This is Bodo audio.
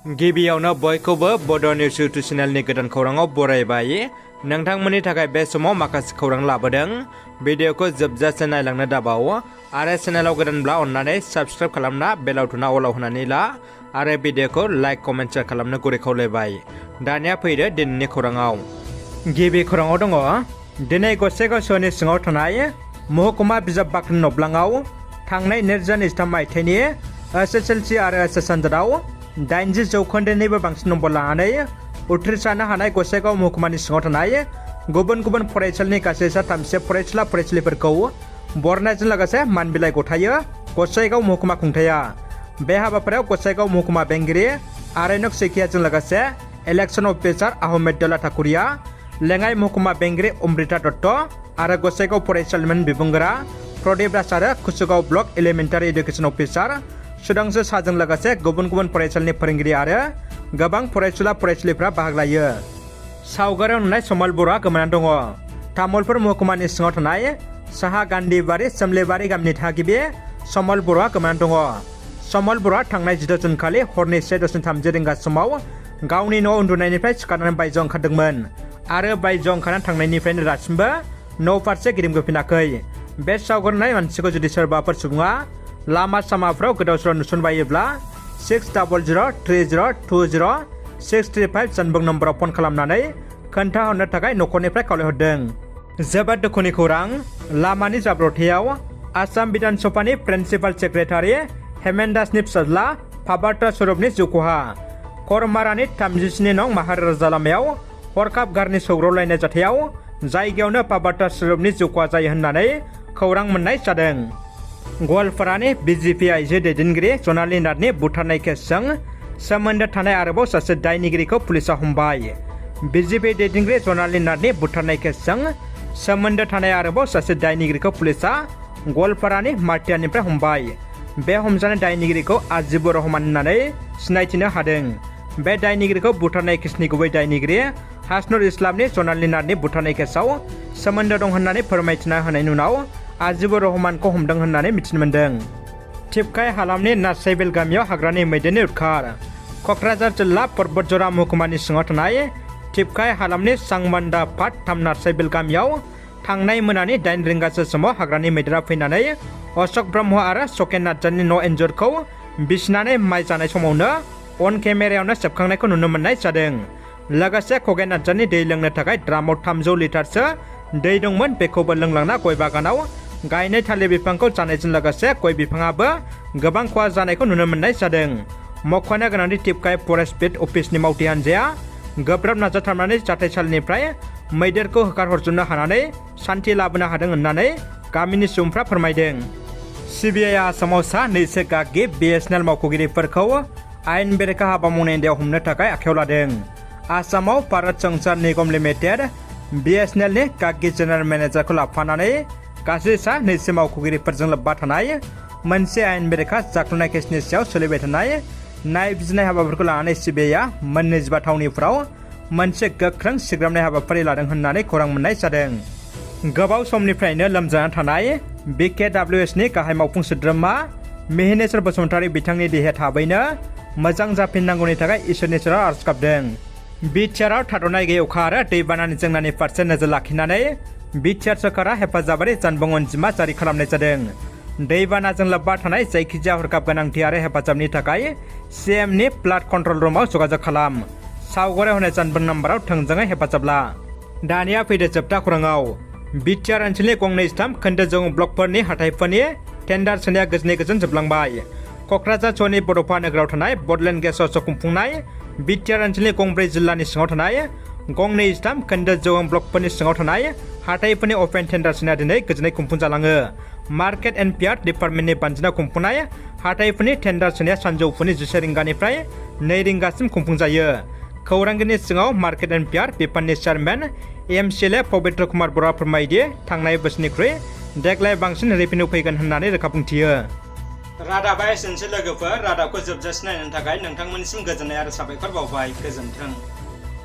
गिबियावनो बयखौबो बड' निउस इउटुब चेनेलनि गोदान खौराङाव बरायबाय। नोंथांमोननि थाखाय बे समाव माखासे खौरां लाबोदों। भिडिअखौ जोबजासे नायलांनो दाबाव आरो चेनेलाव गोदानब्ला अन्नानै साबस्क्राइब खालामना बेल आइकनआ अलाव होनानै ला आरो भिडिअखौ लाइक कमेन्ट शेयार खालामनो गुरै खावलायबाय। दानिया फैदो दिनैनि खौराङाव। गिबि खौराङाव दङ दिनै गसाइगाव सोहोरनि सिङाव थानाय महकुमा बिजाब बाख्रि नब्लाङाव थांनाय 2023 मायथाइनि SSLC आरो HS आनजादाव 80 जौखोन्दोनिबो बांसिन नम्बर लानानै उथ्रिसारनो हानाय गसाइगाव महकुमानि सिङाव थानाय गुबुन गुबुन फरायसालिनि गासै 33 फरायसुला फरायसुलिफोरखौ बरनायजों लोगोसे मान बिलाइ गथायो गसाइगाव महकुमा खुंथाया। बे हाबाफारियाव गसाइगाव महकुमा बेंगिरि आरण्यक सैखियाजों लोगोसे इलेक्शन अफिसार आहमेद दौला ठाकुरिया, लेङाइ महकुमा बेंगिरि अमृता दत्त आरो गसाइगाव फरायसालिमानि बिबुंगोरा प्रदीप दास आरो कुसुगाव ब्लक एलिमेन्टारि इडुकेसन अफिसार सुदांशु साहजों लोगोसे गुबुन गुबुन फरायसालिनि फोरोंगिरि आरो गोबां फरायसुला फरायसुलिफ्रा बाहागो लायो। सावगारियाव नुनाय समल बर'आ गोमानानै दङ। तामुलपुर महकुमानि सिङाव थानाय साहा गान्धीबारि सोमलेबारि गामिनि थागिबि समल बर'आ गोमानानै दङ। समल बर'आ थांनाय 16 जुन खालि हरनि 1:30 रिंगा समाव गावनि न'आव उन्दुनायनिफ्राय सिखारनानै बायजोआव ओंखारदोंमोन आरो बायजोआव ओंखारनानै थांनायनिफ्रायनो दासिमबो न' फारसे गिदिंबोफिनाखै। बे सावगारि मानसिखौ जुदि सोरबाफोर सुबुङा लामा सामाफ्राव गोदाव सोराव नुसनबायोब्ला 6000202065 जानबुं नम्बराव फन खालामनानै खोन्थाहरनो थाखाय न'खरनिफ्राय खावलायहरदों। जोबोद दुखुनि खौरां। लामानि जाब्रबथायाव आसाम बिधान सभानि प्रिन्सिपाल सेक्रेटारि हेमेन दासनि फिसाज्ला पाबार्ता स्वरूपनि जिउ खहा। करमारानि 37 नं महाराजा लामायाव हरखाब गारिनि सौग्रावलायनाय जाथायाव जायगायावनो पाबार्ता स्वरूपनि जिउ खहा जायो होननानै खौरां मोननाय जादों। गवालपारानि BJP आइजो दैदेनगिरि जनाली नाथनि बुथारनाय केसजों सोमोन्दो थानाय आरोबाव सासे दायनिगिरिखौ पुलिसा हमबाय। BJP दैदेनगिरि जनाली नाथनि बुथारनाय केसजों सोमोन्दो थानाय आरोबाव सासे दायनिगिरिखौ पुलिसा गवालपारानि मार्टियानिफ्राय हमबाय। बे हमजानाय दायनिगिरिखौ आजिबुर रहमान होननानै सिनायथिनो हादों। बे दायनिगिरिखौ बुथारनाय केसनि गुबै दायनिगिरि हासनुर इस्लामनि जनाली नाथनि बुथारनाय केसआव सोमोन्दो दं होननानै फोरमायथिना होनायनि उनाव आजिबुर रहमानखौ हमदों होननानै मिथिनो मोन्दों। थिपकाय हालामनि नार्साइबिल गामियाव हाग्रानि मैदेरनि उदखार। क'क्राझार जिल्ला पर्बतजरा महकुमानि सिङाव थानाय थिपकाय हालामनि सांमान्दा पाट 3 नार्साइबिल गामियाव थांनाय मोनानि 8 रिंगासो समाव हाग्रानि मैदेरा फैनानै अशक ब्रह्म आरो सकेन नार्जारिनि न' एन्जरखौ बिसिनानै माइ जानाय समावनो अन केमेरायावनो सेबखांनायखौ नुनो मोननाय जादों। लोगोसे खगेन नार्जारिनि दै लोंनो थाखाय ड्रामाव 300 लिटारसो दै दंमोन, बेखौबो लोंलांना गय बागानाव गायनाय थालिर बिफांखौ जानायजों लोगोसे गय बिफाङाबो गोबां खहा जानायखौ नुनो मोननाय जादों। मख'नो गोनांदि थिपकाय फरेस्ट बिट अफिसनि मावथि हान्जाया गोब्राब नाजाथाबनानै जाथायसालिनिफ्राय मैदेरखौ होखारहरजोबनो हानानै सान्थि लाबोनो हादों होननानै गामिनि सुबुंफ्रा फोरमायदों। CBI आसामाव सा 2 गागि BSNL मावख'गिरिफोरखौ आयेन बेरेखा हाबा मावनायनि दायाव हमनो थाखाय आखायाव लादों। आसामाव भारत संसार निगम लिमिटेड BSNLनि गागि जेनेरेल मेनेजारखौ लाफानानै गासै सा 2 मावख'गिरिफोरजों लोब्बा थानाय मोनसे आयेन बेरेखा जाख्लनाय केसनि सायाव सोलिबाय थानाय नायबिजिरनाय हाबाफोरखौ लानानै CBIआ मोन 25 थावनिफोराव मोनसे गोख्रों सिग्रामनाय हाबाफारि लादों होननानै खौरां मोननाय जादों। गोबाव समनिफ्रायनो लोमजाना थानाय BKWSनि गाहाय मावफुं सोद्रोमा मिहिनेश्वर बसुमतारी बिथांनि देहाया थाबैनो मोजां जाफिननांगौनि थाखाय इसोरनि सेराव आरज गाबदों। बिटिआरआव थाद'नाय गैयै अखा आरो दैबानानि जेंनानि फारसे नोजोर लाखिनानै बिटिआर सरकारा हेफाजाबारि जानबुं अनजिमा जारि खालामनाय जादों। दैबानाजों लोब्बा थानाय जायखिजाया हरखाब गोनांथि आरो हेफाजाबनि थाखाय CMनि फ्लाड कन्ट्रल रुमाव जगाजग खालाम। सावगारियाव होनाय जानबुं नाम्बाराव थोंजोङै हेफाजाब ला। दानिया फैदो जोबथा खौराङाव। बिटिआर ओनसोलनि गंनै 3 खोन्दो जौं ब्लकफोरनि हाथाइफोरनि टेन्डार सोनाया गोजोनै गोजोन जोबलांबाय। क'क्राझार सहरनि बड'फा नोगोराव थानाय बडलेण्ड गेस्ट हाउसआव खुंफुंनाय बिटिआर ओनसोलनि गंब्रै जिल्लानि सिङाव थानाय गंनै 3 खोन्दो जौं ब्लकफोरनि सिङाव थानाय हाथाइफोरनि अपेन टेन्डार सोनाया दिनै गोजोनै खुंफुंजालाङो। मार्केट एन्ड पियार डिपार्टमेन्टनि बानजायना खुंफुंनाय हाथाइफोरनि टेन्डार सोनाया सानजौफुनि 11 रिंगानिफ्राय 2 रिंगासिम खुंफुंजायो। खौरांगिरिनि सिङाव मार्केट एन्ड पियार बिफाननि चेयारमेन MCLA पबित्र कुमार बर'आ फोरमायदि थांनाय बोसोरनिख्रुइ देग्लाय बांसिन रेभिनिउ फैगोन होननानै रोखा बुंथियो। रादाबा एसेनोसै लोगोफोर। रादाबखौ जोबजासे नायनो थाखाय नोंथांमोननिसिम गोजोननाय आरो साबायखर बावबाय। गोजोन्थों।